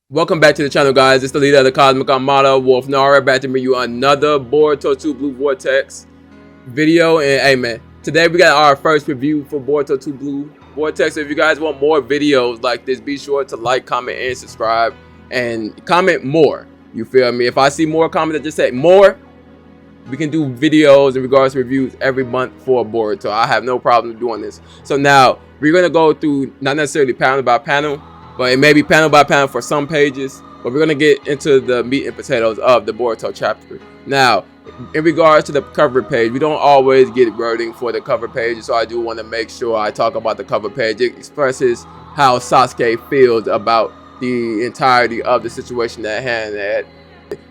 Welcome back to the channel, guys. It's the leader of the Cosmic Armada, Wolf Nara, back to bring you another Boruto 2 Blue Vortex video. And hey man, today we got our first review for Boruto 2 Blue Vortex. So if you guys want more videos like this, be sure to like, comment, and subscribe. And comment more. You feel me? If I see more comments that just say more, we can do videos in regards to reviews every month for Boruto. I have no problem doing this. So now we're gonna go through not necessarily panel by panel, but it may be panel by panel for some pages. But we're gonna get into the meat and potatoes of the Boruto chapter. Now, in regards to the cover page, we don't always get wording for the cover page, so I do want to make sure I talk about the cover page. It expresses how Sasuke feels about the entirety of the situation at hand,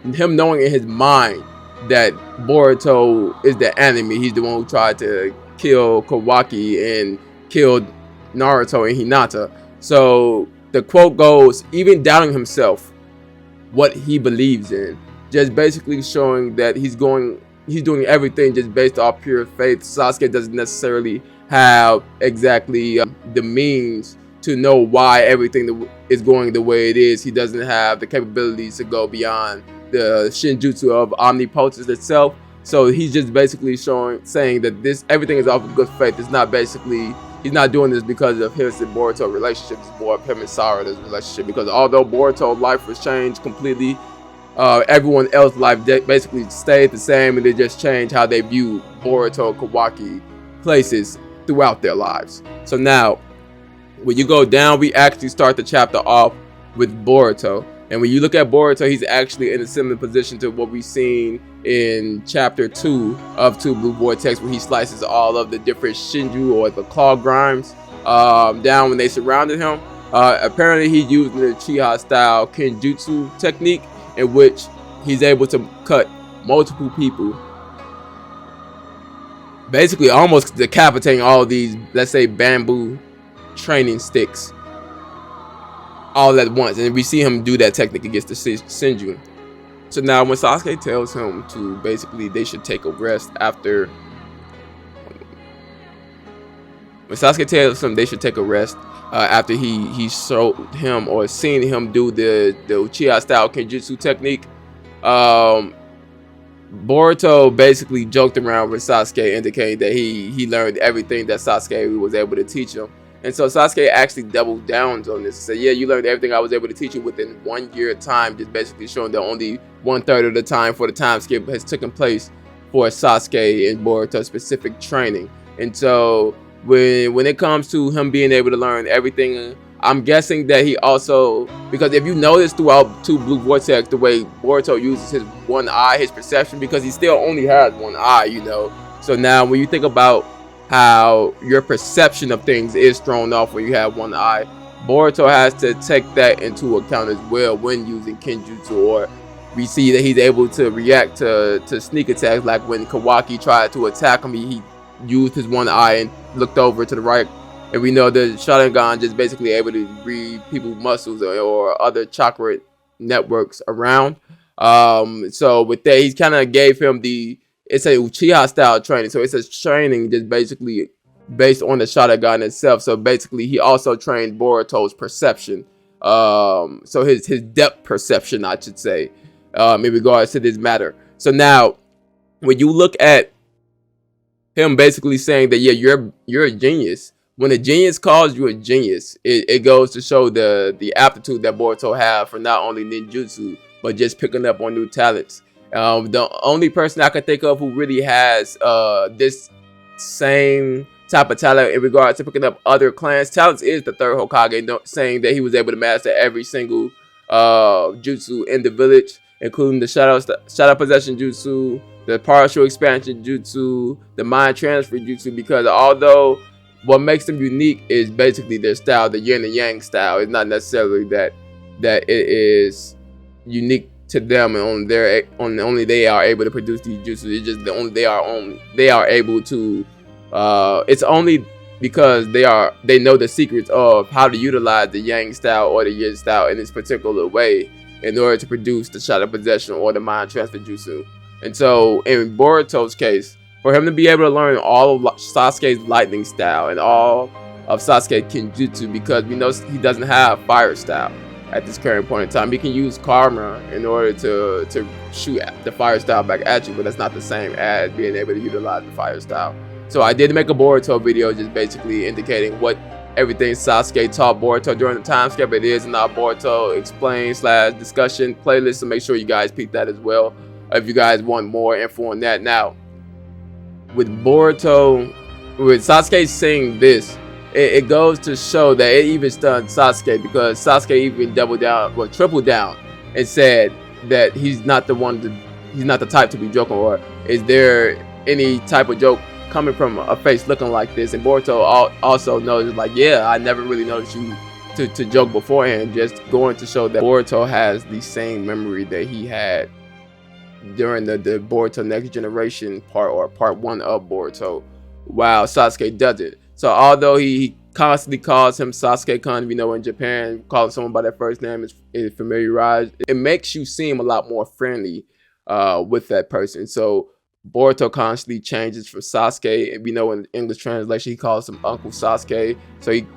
and him knowing in his mind that Boruto is the enemy. He's the one who tried to kill Kawaki and killed Naruto and Hinata. So the quote goes, even doubting himself, what he believes in, just basically showing that he's doing everything just based off pure faith. Sasuke doesn't necessarily have exactly the means to know why everything is going the way it is. He doesn't have the capabilities to go beyond the Shinjutsu of omnipotence itself. So he's just basically saying that everything is off of good faith. It's not basically, he's not doing this because of his and Boruto relationship. It's more of him and Sarada's relationship. Because although Boruto's life was changed completely, everyone else's life basically stayed the same, and they just changed how they view Boruto and Kawaki places throughout their lives. So now, when you go down, we actually start the chapter off with Boruto. And when you look at Boruto, he's actually in a similar position to what we've seen in chapter 2 of 2 Blue Vortex, where he slices all of the different Shinju or the claw grinds down when they surrounded him. Apparently he's using the Uchiha style Kenjutsu technique, in which he's able to cut multiple people, basically almost decapitating all of these, let's say, bamboo training sticks all at once. And we see him do that technique against the Shinju. So now when Sasuke tells him to basically they should take a rest after, after he showed him or seen him do the Uchiha style Kenjutsu technique, Boruto basically joked around with Sasuke, indicating that he learned everything that Sasuke was able to teach him. And so Sasuke actually doubled down on this and said, yeah, you learned everything I was able to teach you within 1 year of time, just basically showing that only 1/3 of the time for the time skip has taken place for Sasuke and Boruto's specific training. And so when it comes to him being able to learn everything, I'm guessing that he also, because if you notice throughout 2 Blue Vortex, the way Boruto uses his one eye, his perception, because he still only has one eye, you know. So now when you think about how your perception of things is thrown off when you have one eye, Boruto has to take that into account as well when using Kenjutsu. Or we see that he's able to react to sneak attacks, like when Kawaki tried to attack him, he used his one eye and looked over to the right. And we know that Sharingan just basically able to read people's muscles or other chakra networks around. So with that, he kind of gave him it's a Uchiha style training. So it's a training just basically based on the Sharingan itself. So basically he also trained Boruto's perception. So his depth perception, I should say, in regards to this matter. So now when you look at him basically saying that, yeah, you're a genius. When a genius calls you a genius, it goes to show the aptitude that Boruto have for not only ninjutsu, but just picking up on new talents. The only person I can think of who really has this same type of talent in regards to picking up other clans' talents is the third Hokage, saying that he was able to master every single jutsu in the village, including the shadow possession jutsu, the partial expansion jutsu, the mind transfer jutsu, because although what makes them unique is basically their style, the yin and yang style. It's not necessarily that it is unique to them and only they are able to produce these jutsu. It's just they are able to. It's only because they know the secrets of how to utilize the yang style or the yin style in this particular way in order to produce the shadow possession or the mind transfer jutsu. And so in Boruto's case, for him to be able to learn all of Sasuke's lightning style and all of Sasuke's Kenjutsu, because we know he doesn't have fire style. at this current point in time. You can use karma in order to shoot the fire style back at you, but that's not the same as being able to utilize the fire style. So I did make a Boruto video just basically indicating what everything Sasuke taught Boruto during the time skip. It is in our Boruto explain / discussion playlist, so make sure you guys peek that as well if you guys want more info on that. Now, with Boruto, with Sasuke saying this, it goes to show that it even stunned Sasuke, because Sasuke even doubled down, well, tripled down, and said that he's not the type to be joking, or is there any type of joke coming from a face looking like this? And Boruto also knows, like, yeah, I never really noticed you to joke beforehand, just going to show that Boruto has the same memory that he had during the Boruto Next Generation part 1 of Boruto, while Sasuke doesn't. So although he constantly calls him Sasuke-kun, in Japan, calling someone by their first name is familiarized, it makes you seem a lot more friendly with that person. So Boruto constantly changes for Sasuke. In English translation, he calls him Uncle Sasuke.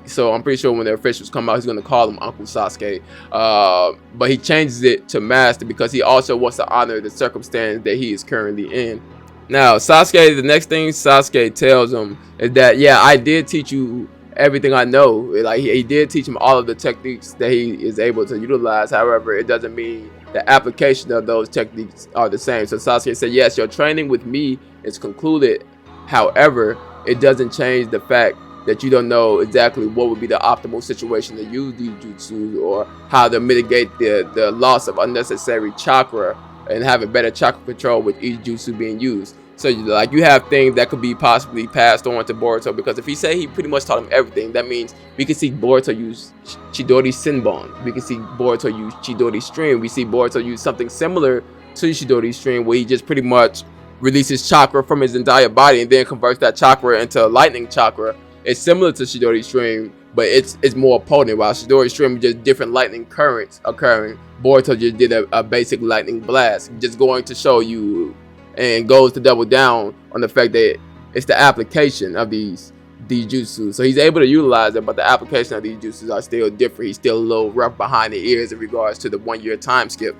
So I'm pretty sure when the officials come out, he's going to call him Uncle Sasuke. But he changes it to Master because he also wants to honor the circumstance that he is currently in. Now, Sasuke, the next thing Sasuke tells him is that, yeah, I did teach you everything I know. Like, he did teach him all of the techniques that he is able to utilize. However, it doesn't mean the application of those techniques are the same. So Sasuke said, yes, your training with me is concluded. However, it doesn't change the fact that you don't know exactly what would be the optimal situation to use these jutsus, or how to mitigate the loss of unnecessary chakra and having better chakra control with each jutsu being used. So you have things that could be possibly passed on to Boruto, because if he say he pretty much taught him everything, that means we can see Boruto use Chidori Senbon, we can see Boruto use Chidori Stream, we see Boruto use something similar to Chidori Stream, where he just pretty much releases chakra from his entire body and then converts that chakra into lightning chakra. It's similar to Chidori Stream, but it's more potent. While Chidori Stream is just different lightning currents occurring, Boruto just did a basic lightning blast, just going to show you, and goes to double down on the fact that it's the application of these jutsus. So he's able to utilize it, but the application of these jutsus are still different. He's still a little rough behind the ears in regards to the 1 year time skip.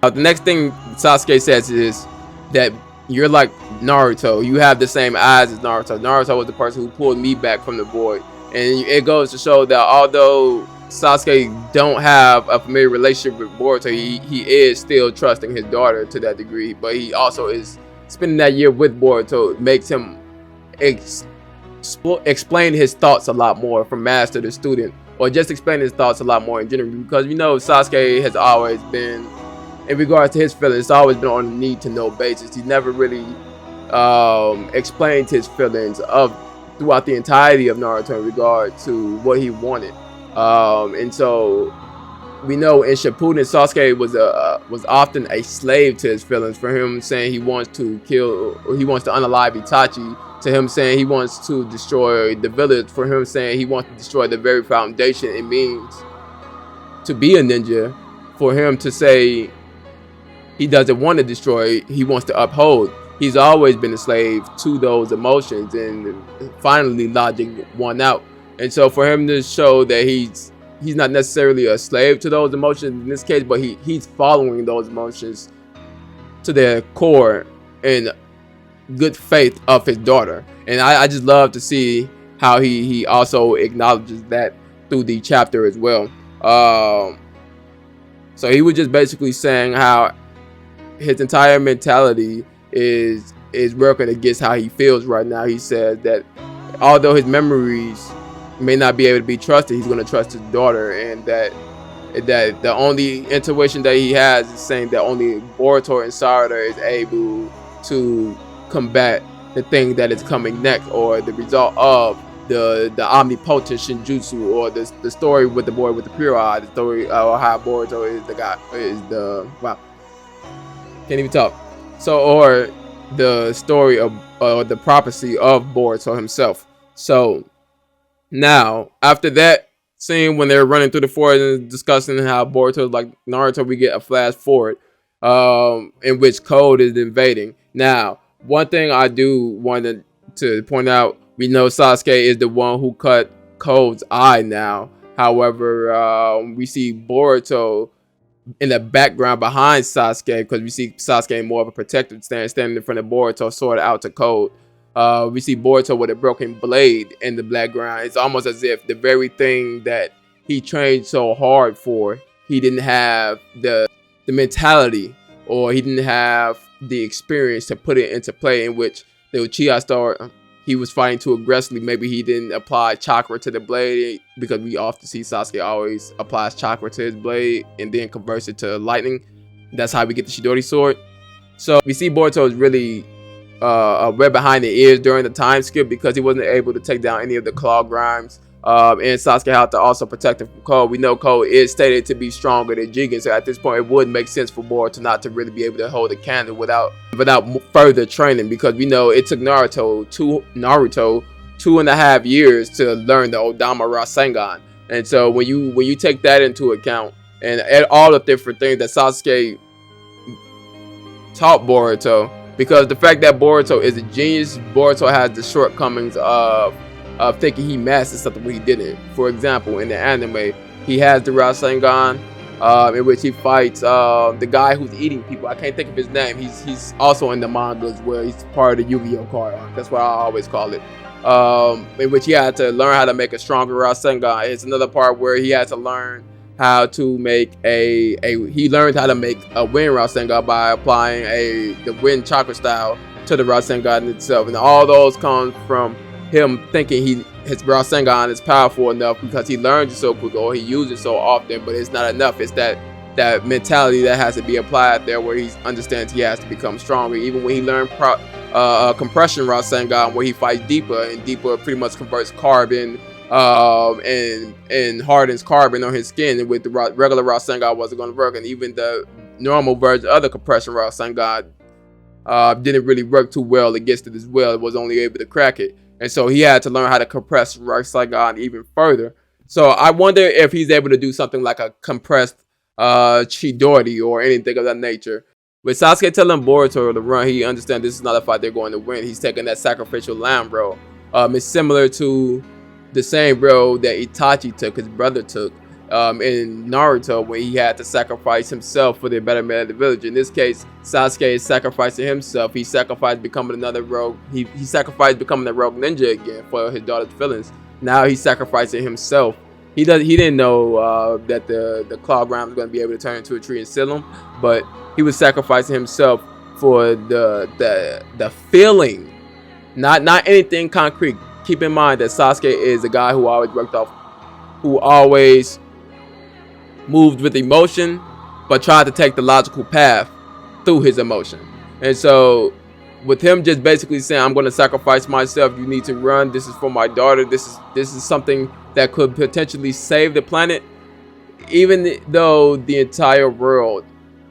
The next thing Sasuke says is that you're like Naruto. You have the same eyes as Naruto. Naruto was the person who pulled me back from the void. And it goes to show that although Sasuke don't have a familiar relationship with Boruto, he is still trusting his daughter to that degree, but he also is spending that year with Boruto. It makes him explain his thoughts a lot more from master to student, or just explain his thoughts a lot more in general, because Sasuke has always been, in regards to his feelings, it's always been on a need to know basis. He never really explained his feelings throughout the entirety of Naruto in regard to what he wanted. And so we know in Shippuden, Sasuke was often a slave to his feelings. For him saying he wants to unalive Itachi, to him saying he wants to destroy the village, for him saying he wants to destroy the very foundation it means to be a ninja, for him to say he doesn't want to destroy, he wants to uphold. He's always been a slave to those emotions, and finally logic won out. And so for him to show that he's not necessarily a slave to those emotions in this case, but he's following those emotions to their core in good faith of his daughter. And I just love to see how he also acknowledges that through the chapter as well. So he was just basically saying how his entire mentality is working against how he feels right now. He says that although his memories may not be able to be trusted, he's going to trust his daughter, and that the only intuition that he has is saying that only Boruto and Sarada is able to combat the thing that is coming next, or the result of the omnipotent Shinjutsu, or the story with the boy with the pure eye, the story of how Boruto is the guy, wow, can't even talk. So, or the story of the prophecy of Boruto himself. So now, after that scene when they're running through the forest and discussing how Boruto is like Naruto, we get a flash forward in which Code is invading. Now, one thing I do want to point out, we know Sasuke is the one who cut Code's eye now. However, we see Boruto in the background behind Sasuke, because we see Sasuke in more of a protective stance, standing in front of Boruto, sword out to cold. We see Boruto with a broken blade in the background. It's almost as if the very thing that he trained so hard for, he didn't have the mentality, or he didn't have the experience to put it into play, in which the Uchiha Star, he was fighting too aggressively. Maybe he didn't apply chakra to the blade, because we often see Sasuke always applies chakra to his blade and then converts it to lightning. That's how we get the Chidori sword. So we see Boruto is really wet behind the ears during the time skip, because he wasn't able to take down any of the claw grimes. And Sasuke had to also protect him from Code. We know Code is stated to be stronger than Jigen, so at this point it would make sense for Boruto not to really be able to hold a candle without further training, because we know it took Naruto 2.5 years to learn the Odama Rasengan. And so when you take that into account, and all the different things that Sasuke taught Boruto, because the fact that Boruto is a genius, Boruto has the shortcomings of thinking he mastered something when he didn't. For example, in the anime, he has the Rasengan, in which he fights the guy who's eating people. I can't think of his name. He's also in the mangas, where he's part of the Yu-Gi-Oh card arc. That's what I always call it. In which he had to learn how to make a stronger Rasengan. It's another part where he had to learn how to make he learned how to make a wind Rasengan by applying the wind chakra style to the Rasengan itself. And all those come from him thinking his Rasengan is powerful enough, because he learned it so quick, or he uses it so often, but it's not enough. It's that mentality that has to be applied there, where he understands he has to become stronger. Even when he learned compression Rasengan, where he fights Deepa, and Deepa pretty much converts carbon and hardens carbon on his skin, and with the regular Rasengan wasn't going to work. And even the normal version of the compression Rasengan didn't really work too well against it as well. It was only able to crack it. And so he had to learn how to compress Rasengan even further. So I wonder if he's able to do something like a compressed Chidori or anything of that nature. With Sasuke telling Boruto to run, he understands this is not a fight they're going to win. He's taking that sacrificial lamb role. It's similar to the same role that Itachi took, his brother took, in Naruto, when he had to sacrifice himself for the betterment of the village. In this case, Sasuke is sacrificing himself. He sacrificed becoming another rogue. He sacrificed becoming a rogue ninja again for his daughter's feelings. Now he's sacrificing himself. He didn't know that the claw grind was going to be able to turn into a tree and seal him, but he was sacrificing himself for the feeling, not anything concrete. Keep in mind that Sasuke is a guy who always moved with emotion, but tried to take the logical path through his emotion. And so with him just basically saying, I'm going to sacrifice myself, you need to run, this is for my daughter, this is something that could potentially save the planet, even though the entire world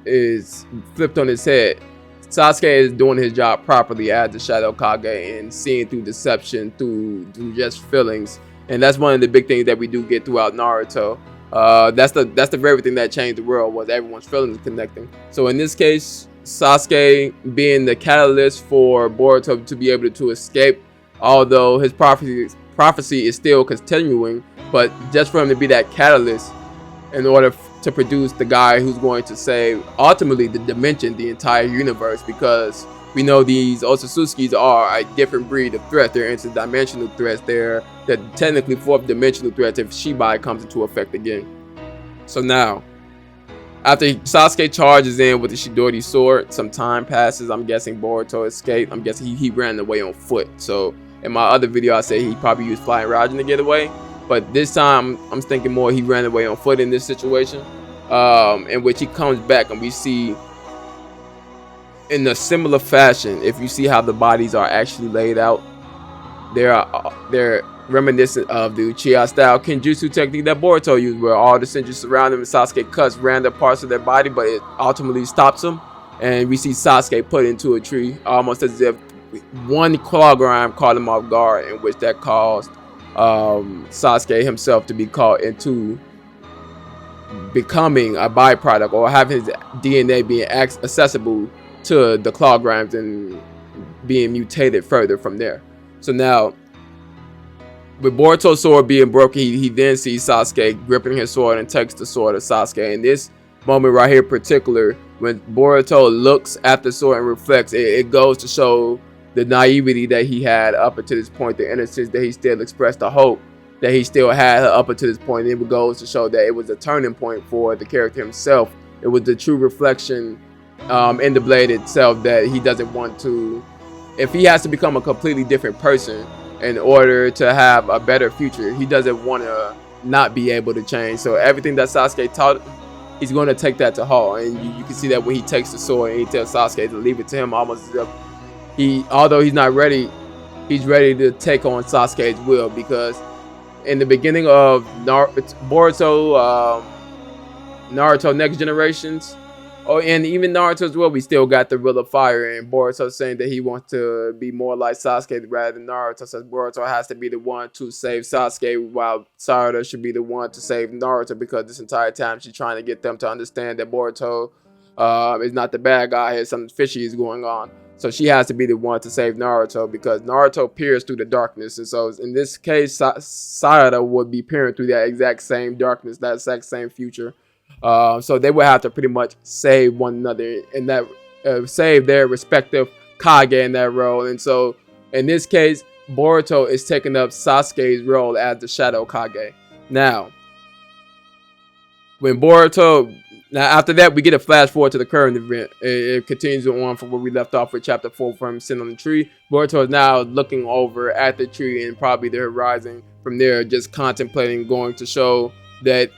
is flipped on its head, Sasuke is doing his job properly as the Shadow Kage and seeing through deception, through just feelings. And that's one of the big things that we do get throughout Naruto. That's the very thing that changed the world, was everyone's feelings connecting. So in this case, Sasuke being the catalyst for Boruto to be able to escape, although his prophecy is still continuing, but just for him to be that catalyst in order to produce the guy who's going to save ultimately the dimension, the entire universe, because we know these Otsutsuki's are a different breed of threat. They're interdimensional threats. They're technically fourth dimensional threats if Shibai comes into effect again. So now, after Sasuke charges in with the Chidori sword, some time passes. I'm guessing Boruto escaped. I'm guessing he ran away on foot. So in my other video, I said he probably used flying Raijin to get away. But this time, I'm thinking more he ran away on foot in this situation, in which he comes back, and we see in a similar fashion, if you see how the bodies are actually laid out, they're reminiscent of the Uchiha style Kenjutsu technique that Boruto used, where all the senjus surround him and Sasuke cuts random parts of their body, but it ultimately stops him. And we see Sasuke put into a tree, almost as if one claw grind caught him off guard, in which that caused Sasuke himself to be caught into becoming a byproduct, or having his DNA being accessible to the claw grinds and being mutated further from there. So now with Boruto's sword being broken, he then sees Sasuke gripping his sword and takes the sword of Sasuke. In this moment right here in particular, when Boruto looks at the sword and reflects, it goes to show the naivety that he had up until this point, the innocence that he still expressed, the hope that he still had up until this point. And it goes to show that it was a turning point for the character himself. It was the true reflection in the blade itself that he doesn't want to, if he has to become a completely different person in order to have a better future, he doesn't want to not be able to change. So everything that Sasuke taught, he's going to take that to heart. And you can see that when he takes the sword and he tells Sasuke to leave it to him, almost as if although he's not ready, he's ready to take on Sasuke's will. Because in the beginning of Boruto, Naruto Next Generations, and even Naruto as well, we still got the Will of Fire, and Boruto saying that he wants to be more like Sasuke rather than Naruto. So Boruto has to be the one to save Sasuke, while Sarada should be the one to save Naruto, because this entire time she's trying to get them to understand that Boruto is not the bad guy here. Something fishy is going on. So she has to be the one to save Naruto, because Naruto peers through the darkness. And so in this case, Sarada would be peering through that exact same darkness, that exact same future. So they would have to pretty much save one another in that, save their respective Kage in that role. And so in this case, Boruto is taking up Sasuke's role as the Shadow Kage. Now, when Boruto, now after that, we get a flash forward to the current event. It continues on from where we left off with chapter 4 from sitting on the tree. Boruto is now looking over at the tree and probably the horizon from there, just contemplating, going to show that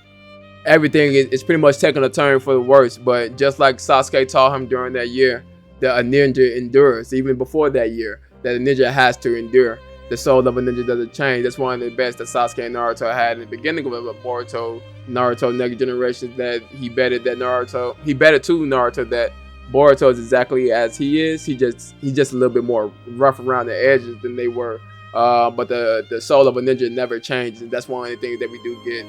everything is pretty much taking a turn for the worse. But just like Sasuke taught him during that year, that a ninja endures. Even before that year, that a ninja has to endure. The soul of a ninja doesn't change. That's one of the best that Sasuke and Naruto had in the beginning of Boruto, Naruto Next Generation, that he betted to Naruto that Boruto is exactly as he is. He's just a little bit more rough around the edges than they were. But the soul of a ninja never changes. And that's one of the things that we do get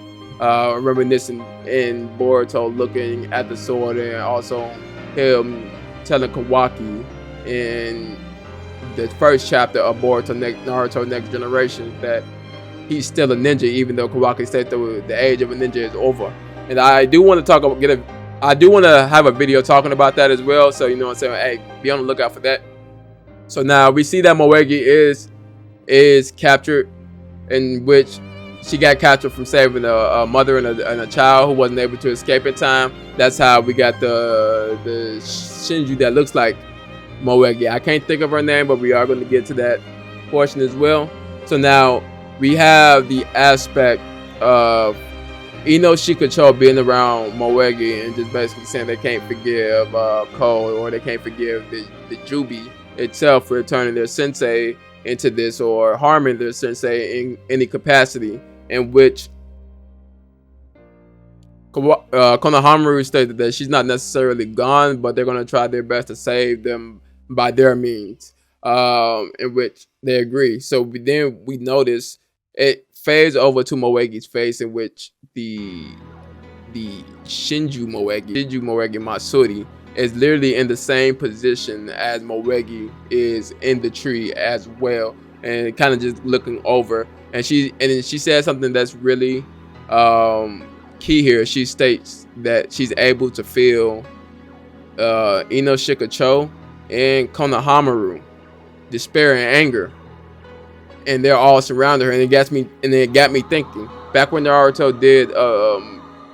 reminiscent in Boruto looking at the sword, and also him telling Kawaki in the first chapter of Naruto Next Generation that he's still a ninja, even though Kawaki said the age of a ninja is over. And I do want to have a video talking about that as well. So you know what I'm saying, hey, be on the lookout for that. So now we see that Moegi is captured, in which she got captured from saving a mother and a child who wasn't able to escape in time. That's how we got the Shinju that looks like Moegi. I can't think of her name, but we are going to get to that portion as well. So now we have the aspect of Ino Shikacho being around Moegi and just basically saying they can't forgive Cole, or they can't forgive the Jubi itself for turning their sensei into this, or harming their sensei in any capacity, in which Konohamaru stated that she's not necessarily gone, but they're going to try their best to save them by their means, in which they agree. So then we notice it fades over to Moegi's face, in which the Shinju Moegi Matsuri is literally in the same position as Moegi is in the tree as well, and kind of just looking over. And she said something that's really key here. She states that she's able to feel Ino Shikacho and Konohamaru despair and anger, and they're all surrounding her. And it got me thinking. Back when Naruto did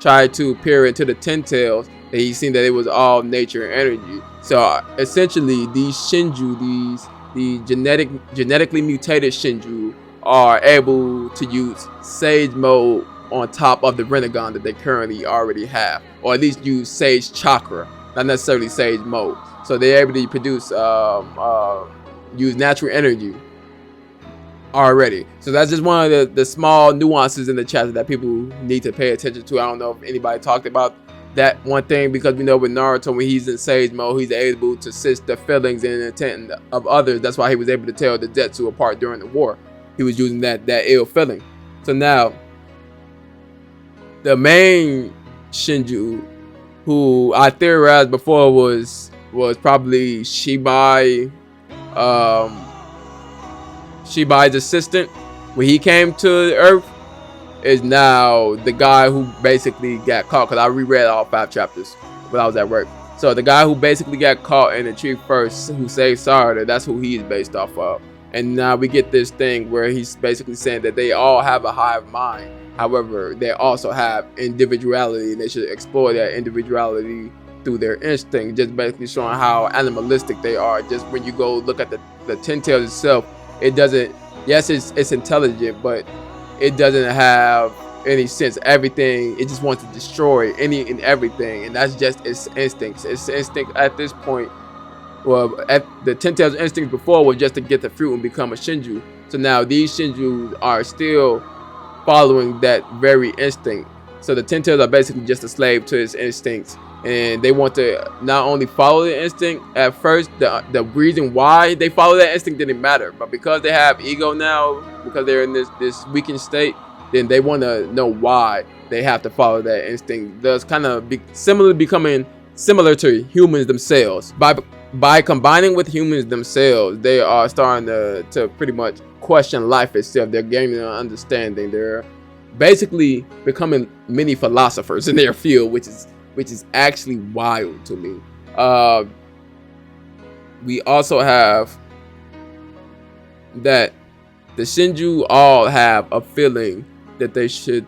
try to peer into the Ten Tails, that he seen that it was all nature and energy. So essentially, these Shinju, the genetically mutated Shinju, are able to use Sage Mode on top of the Rinnegan that they currently already have, or at least use Sage Chakra, not necessarily Sage Mode. So they're able to produce, use natural energy already. So that's just one of the small nuances in the chapter that people need to pay attention to. I don't know if anybody talked about that one thing, because we know with Naruto, when he's in Sage Mode, he's able to sense the feelings and intent of others. That's why he was able to tell the Zetsu apart during the war. He was using that ill feeling. So now, the main Shinju, who I theorized before was probably Shibai's assistant, when he came to Earth, is now the guy who basically got caught. Because I reread all 5 chapters when I was at work. So the guy who basically got caught in the tree first, who saved Sarada, that's who he is based off of. And now we get this thing where he's basically saying that they all have a hive mind. However, they also have individuality, and they should explore that individuality through their instinct. Just basically showing how animalistic they are. Just when you go look at the Ten Tails itself, it doesn't. Yes, it's intelligent, but it doesn't have any sense. Everything, it just wants to destroy any and everything, and that's just its instincts. Its instinct at this point, well, at the Ten Tails instinct before was just to get the fruit and become a Shinju. So now these Shinjus are still following that very instinct. So the Ten Tails are basically just a slave to its instincts, and they want to not only follow the instinct at first. The reason why they follow that instinct didn't matter, but because they have ego now, because they're in this weakened state, then they want to know why they have to follow that instinct. Thus, kind of becoming similar to humans themselves. By combining with humans themselves, they are starting to pretty much question life itself. They're gaining an understanding. They're basically becoming mini philosophers in their field, which is actually wild to me. We also have that the Shinju all have a feeling that they should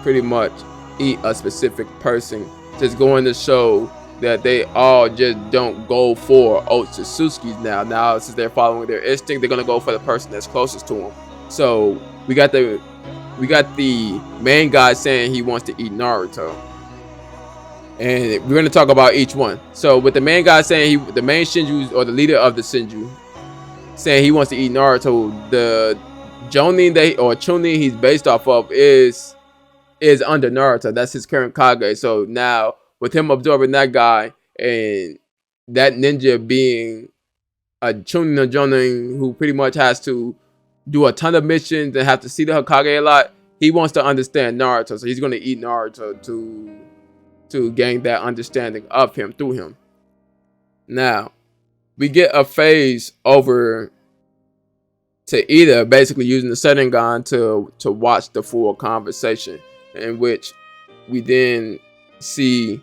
pretty much eat a specific person. Just going to show that they all just don't go for Otsutsuki's now. Since they're following their instinct, they're gonna go for the person that's closest to them. So we got the main guy saying he wants to eat Naruto, and we're gonna talk about each one. So with the main guy saying the main Shinju, or the leader of the Shinju, saying he wants to eat Naruto, the Jonin Chunin he's based off of is under Naruto. That's his current Kage. So now with him absorbing that guy, and that ninja being a Chunin or Jonin who pretty much has to do a ton of missions and have to see the Hokage a lot, he wants to understand Naruto. So he's going to eat Naruto to gain that understanding of him through him. Now, we get a phase over to Ida basically using the Sharingan to watch the full conversation, in which we then see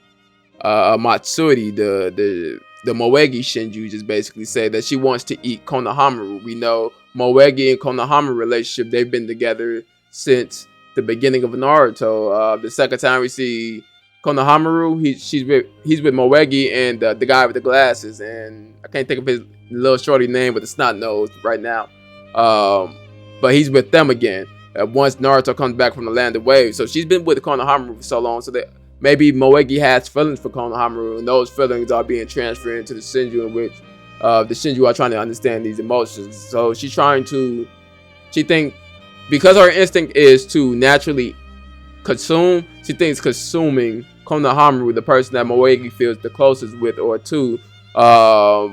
Matsuri, the Moegi Shinju, just basically say that she wants to eat Konohamaru. We know Moegi and Konohamaru relationship, they've been together since the beginning of Naruto. The second time we see Konohamaru, he's with Moegi and the guy with the glasses, and I can't think of his little shorty name with the snot nose right now. But he's with them again once Naruto comes back from the Land of Waves. So she's been with Konohamaru for so long, so that maybe Moegi has feelings for Konohamaru, and those feelings are being transferred into the Shinju, in which the Shinju are trying to understand these emotions. So she thinks, because her instinct is to naturally consume, she thinks consuming Konohamaru, the person that Moegi feels the closest with, or to,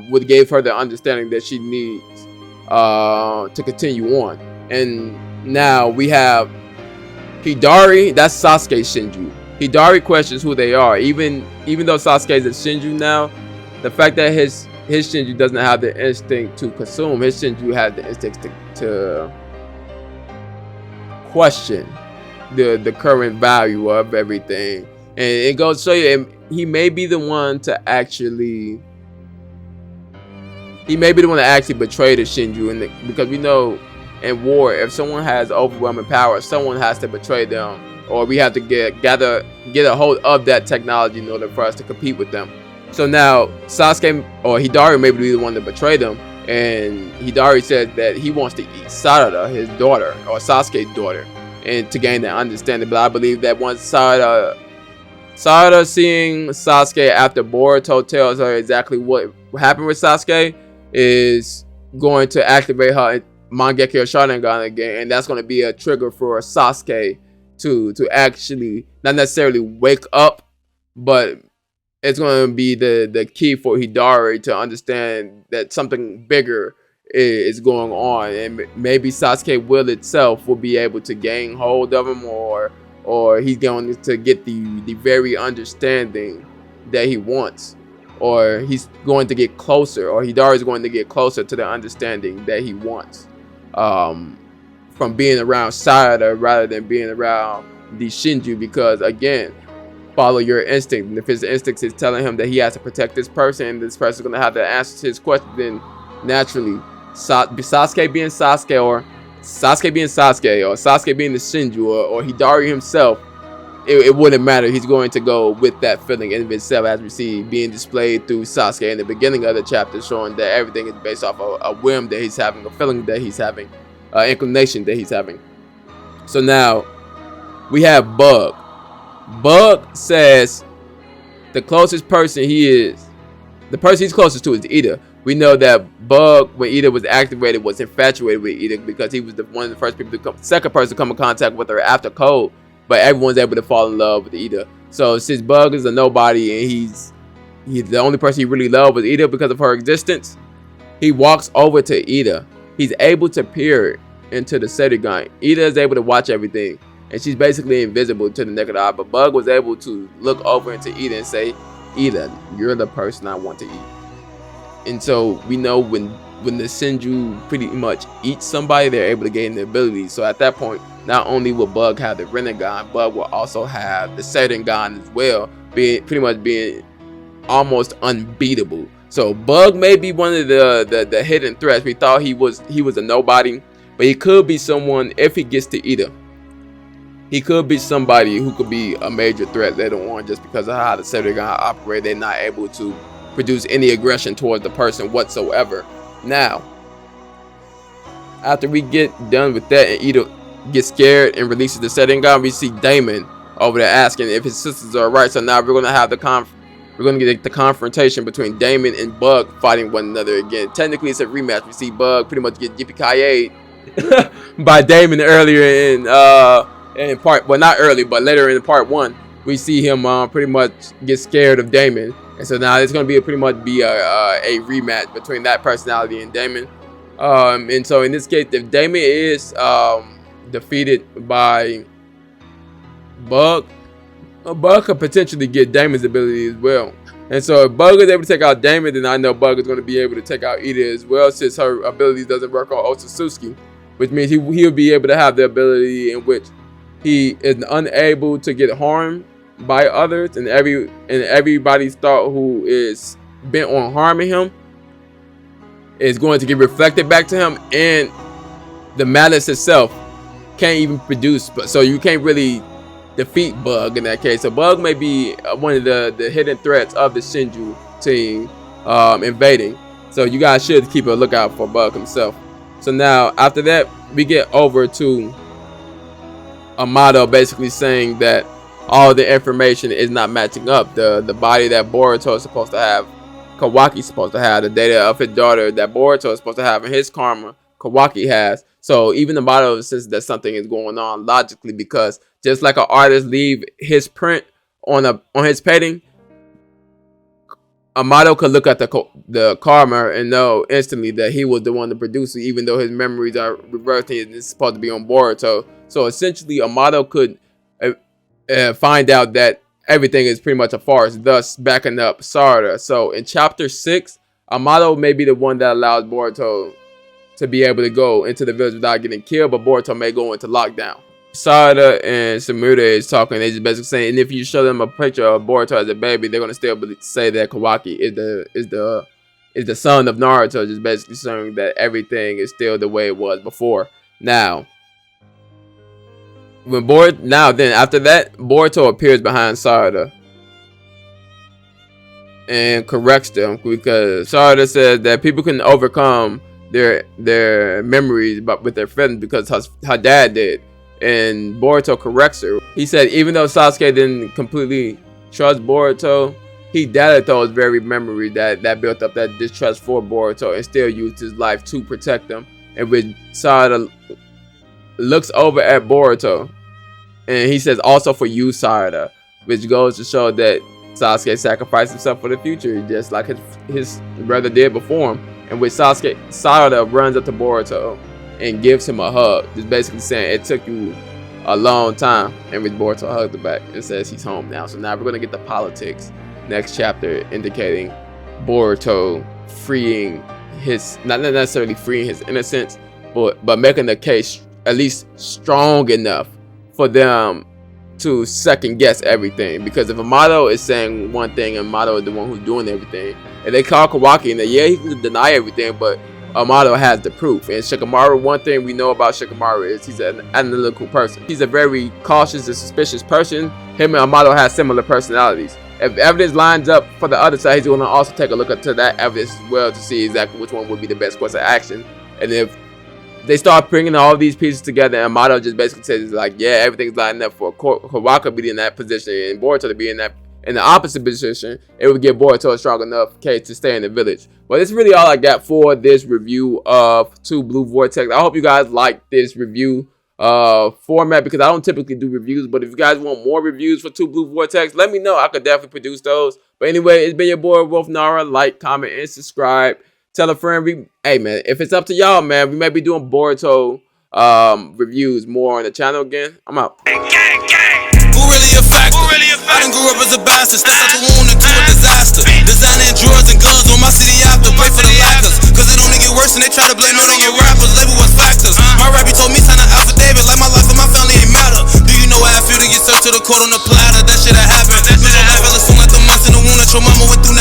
would give her the understanding that she needs to continue on. And now we have Hidari, that's Sasuke's Shinju. Hidari questions who they are, even though Sasuke is a Shinju now. The fact that his Shinju doesn't have the instinct to consume, his Shinju has the instinct to question the current value of everything. And it goes to show you, he may be the one to actually betray the Shinju, because we know in war, if someone has overwhelming power, someone has to betray them, or we have to get a hold of that technology in order for us to compete with them. So now Sasuke or Hidari may be the one to betray them, and Hidari said that he wants to eat Sarada, his daughter, or Sasuke's daughter, and to gain that understanding. But I believe that once Sarada seeing Sasuke after Boruto tells her exactly what happened with Sasuke, is going to activate her Mangekyo Sharingan again, and that's going to be a trigger for Sasuke to actually not necessarily wake up, but it's going to be the key for Hidari to understand that something bigger is going on, and maybe Sasuke will itself will be able to gain hold of him, or he's going to get the very understanding that he wants, or he's going to get closer, or Hidari is going to get closer to the understanding that he wants from from being around Sarada rather than being around the Shinju, because again, follow your instinct. And if his instinct is telling him that he has to protect this person, and this person's gonna have to answer his question, then naturally, Sasuke being Sasuke, or Sasuke being Sasuke, or Sasuke being the Shinju, or Hidari himself, it wouldn't matter. He's going to go with that feeling in himself, as we see being displayed through Sasuke in the beginning of the chapter, showing that everything is based off a whim that he's having, a feeling that he's having, inclination that he's having. So now we have Bug. Bug says the closest person the person he's closest to is Ida. We know that Bug, when Ida was activated, was infatuated with Ida because he was one of the first people to come, second person to come in contact with her after Code. But everyone's able to fall in love with Ida. So since Bug is a nobody and he's the only person he really loved was Ida because of her existence, he walks over to Ida. He's able to peer into the Seirigane. Ida is able to watch everything, and she's basically invisible to the naked eye. But Bug was able to look over into Ida and say, Ida, you're the person I want to eat. And so we know when the Shinju pretty much eats somebody, they're able to gain the ability. So at that point, not only will Bug have the Rinnegan, Bug will also have the Seirigane as well, pretty much being almost unbeatable. So Bug may be one of the hidden threats. We thought he was a nobody, but he could be someone if he gets to Ida. He could be somebody who could be a major threat later on, just because of how the Seirigane operate. They're not able to produce any aggression towards the person whatsoever. Now, after we get done with that and Ida gets scared and releases the Seirigane, we see Damon over there asking if his sisters are right. So now we're gonna have we're gonna get the confrontation between Damon and Bug fighting one another again. Technically, it's a rematch. We see Bug pretty much get yippee-ki-yayed by Damon earlier in part, well, not early, but later in part 1, we see him pretty much get scared of Damon, and so now it's gonna be pretty much a rematch between that personality and Damon. And so in this case, if Damon is defeated by Bug, Bug could potentially get Damon's ability as well. And so if Bug is able to take out Damon, then I know Bug is going to be able to take out Ida as well, since her abilities doesn't work on Otsutsuki, which means he'll be able to have the ability in which he is unable to get harmed by others, and everybody's thought who is bent on harming him is going to get reflected back to him, and the malice itself can't even produce, so you can't really defeat Bug in that case. So Bug may be one of the hidden threats of the Shinju team invading, so you guys should keep a lookout for Bug himself. So now after that, we get over to Amado basically saying that all the information is not matching up. The body that Boruto is supposed to have, Kawaki is supposed to have, the data of his daughter that Boruto is supposed to have, and his karma Kawaki has. So even Amado says that something is going on logically, because just like an artist leave his print on his painting, Amado could look at the karma and know instantly that he was the one to produce it, even though his memories are reversing and it's supposed to be on Boruto. So essentially, Amado could find out that everything is pretty much a farce, thus backing up Sarada. So in chapter 6, Amado may be the one that allows Boruto to be able to go into the village without getting killed, but Boruto may go into lockdown. Sarada and Samura is talking. They just basically saying, and if you show them a picture of Boruto as a baby, they're gonna still say that Kawaki is the son of Naruto, just basically saying that everything is still the way it was before. Now, after that, Boruto appears behind Sarada and corrects them, because Sarada says that people can overcome their memories but with their feelings because her dad did. And Boruto corrects her. He said even though Sasuke didn't completely trust Boruto, he doubted those very memories that built up that distrust for Boruto, and still used his life to protect them. And when Sarada looks over at Boruto, and he says also for you, Sarada, which goes to show that Sasuke sacrificed himself for the future, just like his brother did before him. And with Sarada runs up to Boruto and gives him a hug, just basically saying it took you a long time. And with Boruto hugged him back and says he's home now. So now we're gonna get the politics next chapter, indicating Boruto freeing not necessarily freeing his innocence, but making the case at least strong enough for them to second guess everything. Because if Amato is saying one thing and Amato is the one who's doing everything, and they call Kawaki, and yeah, he can deny everything, but Amato has the proof. And Shikamaru, one thing we know about Shikamaru is he's an analytical person. He's a very cautious and suspicious person. Him and Amato have similar personalities. If evidence lines up for the other side, he's going to also take a look into that evidence as well to see exactly which one would be the best course of action. And if they start bringing all these pieces together, and Amato just basically says like, yeah, everything's lining up for Kawaki to be in that position and Boruto to be in the opposite position, it would give Boruto a strong enough case to stay in the village. But it's really all I got for this review of 2 Blue Vortex. I hope you guys like this review format, because I don't typically do reviews, but if you guys want more reviews for 2 Blue Vortex, let me know. I could definitely produce those. But anyway, it's been your boy Wolf Nara. Like, comment, and subscribe. Tell a friend. Hey man, if it's up to y'all, man, we may be doing Boruto reviews more on the channel again. I'm out. Who really a factor? I done grew up as a bastard, stepped out the womb into a disaster. Designing drugs and guns on my city after, pray for the lackers. Cause it only get worse and they try to blame it on your rappers. Label was factors. My rap, he told me sign an affidavit, like my life and my family ain't matter. Do you know how I feel to get served to the court on the platter? That shit that happened. Lose your life, I soon like the months in the wound that your mama went through.